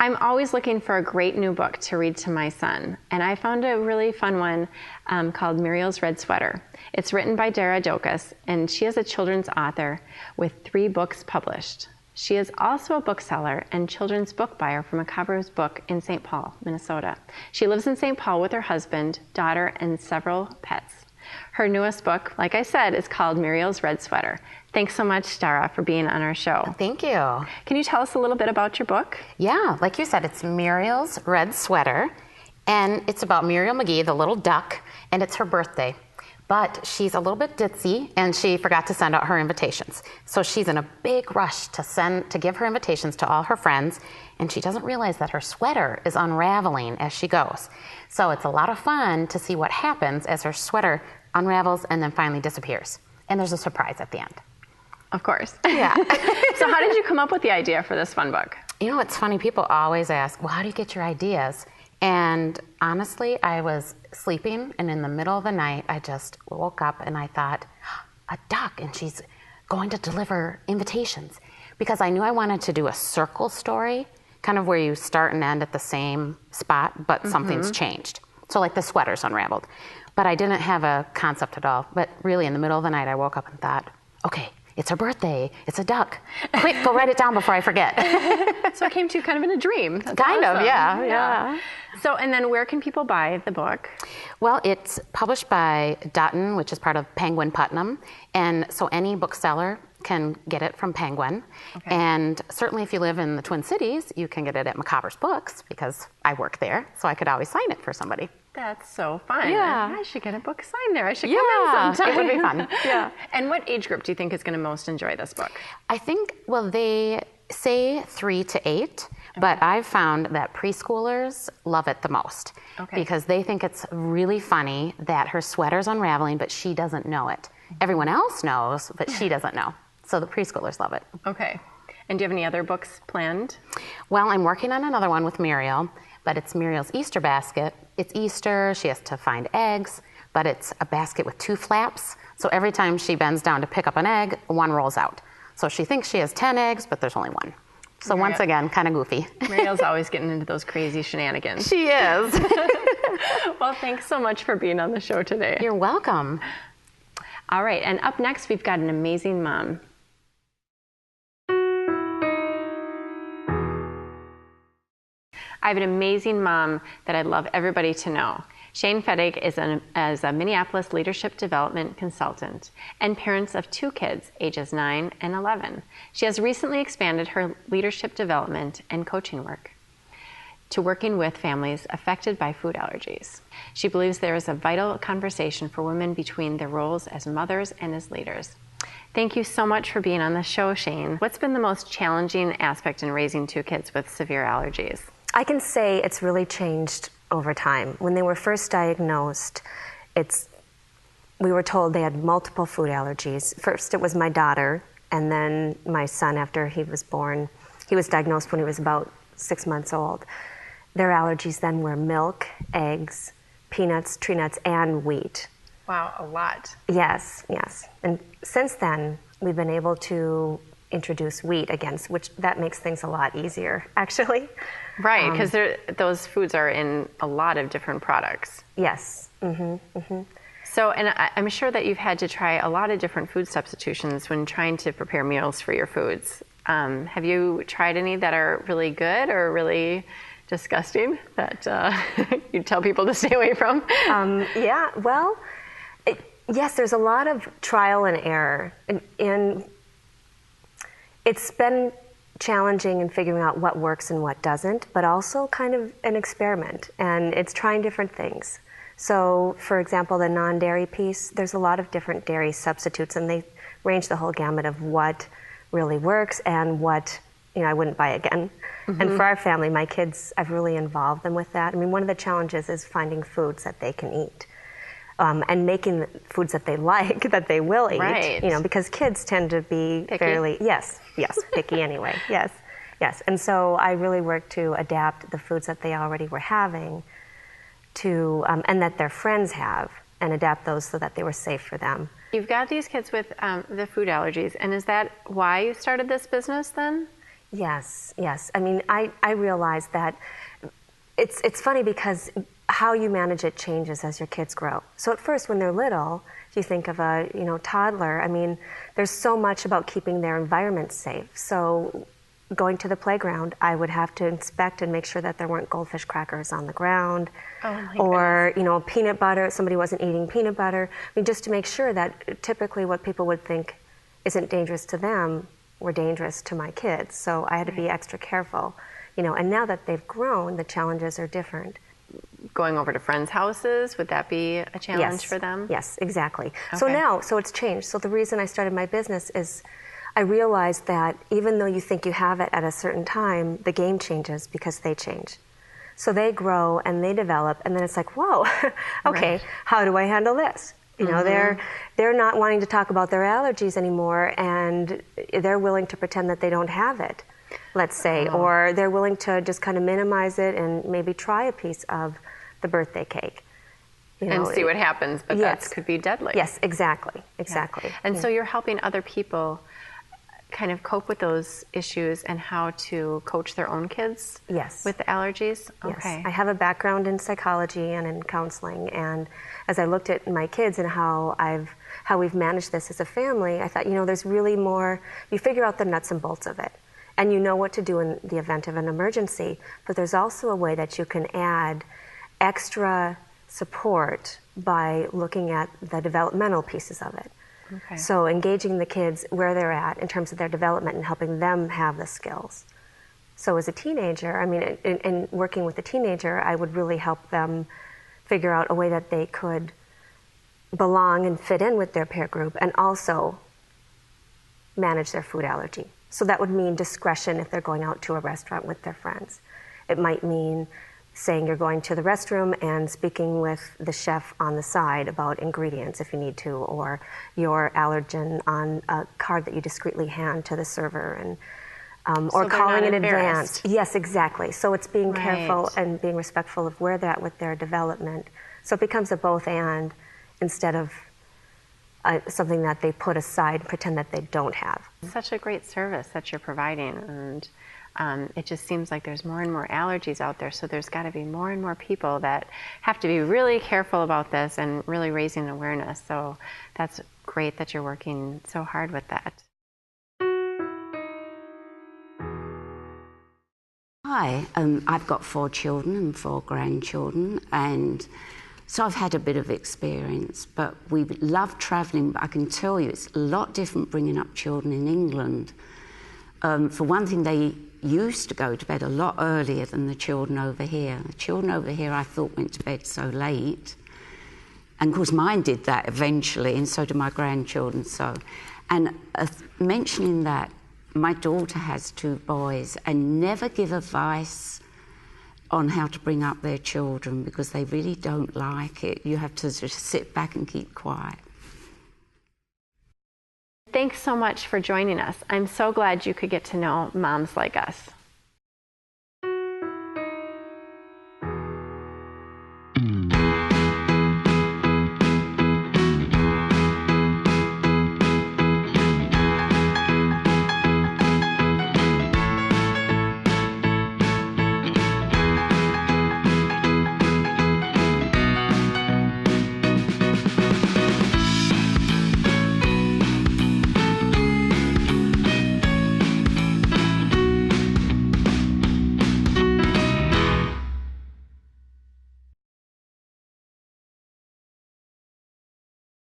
I'm always looking for a great new book to read to my son, and I found a really fun one called Muriel's Red Sweater. It's written by Dara Dokas, and she is a children's author with 3 books published. She is also a bookseller and children's book buyer for Macabre's Book in St. Paul, Minnesota. She lives in St. Paul with her husband, daughter, and several pets. Her newest book, like I said, is called Muriel's Red Sweater. Thanks so much, Dara, for being on our show. Thank you. Can you tell us a little bit about your book? Yeah, like you said, it's Muriel's Red Sweater, and it's about Muriel McGee, the little duck, and it's her birthday. But she's a little bit ditzy, and she forgot to send out her invitations. So she's in a big rush to give her invitations to all her friends, and she doesn't realize that her sweater is unraveling as she goes. So it's a lot of fun to see what happens as her sweater unravels and then finally disappears. And there's a surprise at the end. Of course. Yeah. So how did you come up with the idea for this fun book? You know, it's funny. People always ask, well, how do you get your ideas? And honestly, I was sleeping, and in the middle of the night, I just woke up and I thought, a duck, and she's going to deliver invitations. Because I knew I wanted to do a circle story, kind of where you start and end at the same spot, but something's changed. So like the sweater's unraveled. But I didn't have a concept at all. But really, in the middle of the night, I woke up and thought, okay, it's her birthday. It's a duck. Quick, go write it down before I forget. So it came to you kind of in a dream. That's kind awesome. of, yeah. So, and then where can people buy the book? Well, it's published by Dutton, which is part of Penguin Putnam. And so any bookseller can get it from Penguin. Okay. And certainly if you live in the Twin Cities, you can get it at Macabre's Books, because I work there, so I could always sign it for somebody. That's so fun. Yeah. I should get a book signed there. I should come in sometime. It would be fun. Yeah. And what age group do you think is going to most enjoy this book? I think, well, they say 3 to 8, but I've found that preschoolers love it the most. Okay. Because they think it's really funny that her sweater's unraveling, but she doesn't know it. Everyone else knows, but she doesn't know. So the preschoolers love it. Okay. And do you have any other books planned? Well, I'm working on another one with Muriel, but it's Muriel's Easter basket. It's Easter, she has to find eggs, but it's a basket with 2 flaps. So every time she bends down to pick up an egg, one rolls out. So she thinks she has 10 eggs, but there's only 1. So once again, kind of goofy. Muriel's always getting into those crazy shenanigans. She is. Well, thanks so much for being on the show today. You're welcome. All right, and up next, we've got an amazing mom. I have an amazing mom that I'd love everybody to know. Shane Fettig is a Minneapolis leadership development consultant and parents of 2 kids, ages 9 and 11. She has recently expanded her leadership development and coaching work to working with families affected by food allergies. She believes there is a vital conversation for women between their roles as mothers and as leaders. Thank you so much for being on the show, Shane. What's been the most challenging aspect in raising 2 kids with severe allergies? I can say it's really changed over time. When they were first diagnosed, we were told they had multiple food allergies. First it was my daughter, and then my son after he was born. He was diagnosed when he was about 6 months old. Their allergies then were milk, eggs, peanuts, tree nuts, and wheat. Wow, a lot. Yes, yes. And since then, we've been able to introduce wheat against, which that makes things a lot easier, actually. Right, because those foods are in a lot of different products. Yes. Mm-hmm, mm-hmm. So, and I'm sure that you've had to try a lot of different food substitutions when trying to prepare meals for your foods. Have you tried any that are really good or really disgusting that you tell people to stay away from? Yeah, well, yes, there's a lot of trial and error. And it's been challenging in figuring out what works and what doesn't, but also kind of an experiment, and it's trying different things. So, for example, the non-dairy piece, there's a lot of different dairy substitutes, and they range the whole gamut of what really works and what, I wouldn't buy again. Mm-hmm. And for our family, my kids, I've really involved them with that. I mean, one of the challenges is finding foods that they can eat. And making foods that they like, that they will eat, right. Because kids tend to be picky. fairly, picky anyway, yes. And so I really worked to adapt the foods that they already were having to, and that their friends have, and adapt those so that they were safe for them. You've got these kids with the food allergies, and is that why you started this business then? Yes, yes. I mean, I realize that it's funny because how you manage it changes as your kids grow. So at first, when they're little, if you think of a toddler, I mean, there's so much about keeping their environment safe. So going to the playground, I would have to inspect and make sure that there weren't goldfish crackers on the ground, or peanut butter. Somebody wasn't eating peanut butter. I mean, just to make sure that typically what people would think isn't dangerous to them were dangerous to my kids. So I had to be extra careful, and now that they've grown, the challenges are different. Going over to friends' houses, would that be a challenge for them? Yes, exactly. Okay. So it's changed. So the reason I started my business is I realized that even though you think you have it at a certain time, the game changes because they change. So they grow and they develop, and then it's like, whoa, okay, Right. How do I handle this? They're not wanting to talk about their allergies anymore, and they're willing to pretend that they don't have it, let's say, or they're willing to just kind of minimize it and maybe try a piece of the birthday cake. And see what happens, but Yes. that could be deadly. Yes, exactly. And so you're helping other people kind of cope with those issues and how to coach their own kids Yes. with the allergies? Okay. Yes. I have a background in psychology and in counseling, and as I looked at my kids and how we've managed this as a family, I thought, there's really more. You figure out the nuts and bolts of it, and you know what to do in the event of an emergency, but there's also a way that you can add extra support by looking at the developmental pieces of it. Okay. So engaging the kids where they're at in terms of their development and helping them have the skills. So as a teenager, I mean, in working with a teenager, I would really help them figure out a way that they could belong and fit in with their peer group and also manage their food allergy. So that would mean discretion if they're going out to a restaurant with their friends. It might mean saying you're going to the restroom and speaking with the chef on the side about ingredients if you need to, or your allergen on a card that you discreetly hand to the server, and or calling in advance. Yes, exactly. So it's being careful and being respectful of where they're at with their development. So it becomes a both and instead of something that they put aside and pretend that they don't have. Such a great service that you're providing, and it just seems like there's more and more allergies out there, so there's got to be more and more people that have to be really careful about this and really raising awareness. So that's great that you're working so hard with that. Hi, I've got 4 children and 4 grandchildren, and so I've had a bit of experience, but we love travelling. But I can tell you it's a lot different bringing up children in England. For one thing, they used to go to bed a lot earlier than the children over here. The children over here I thought went to bed so late. And of course mine did that eventually, and so do my grandchildren. And mentioning that, my daughter has 2 boys, and never give advice on how to bring up their children because they really don't like it. You have to just sit back and keep quiet. Thanks so much for joining us. I'm so glad you could get to know moms like us.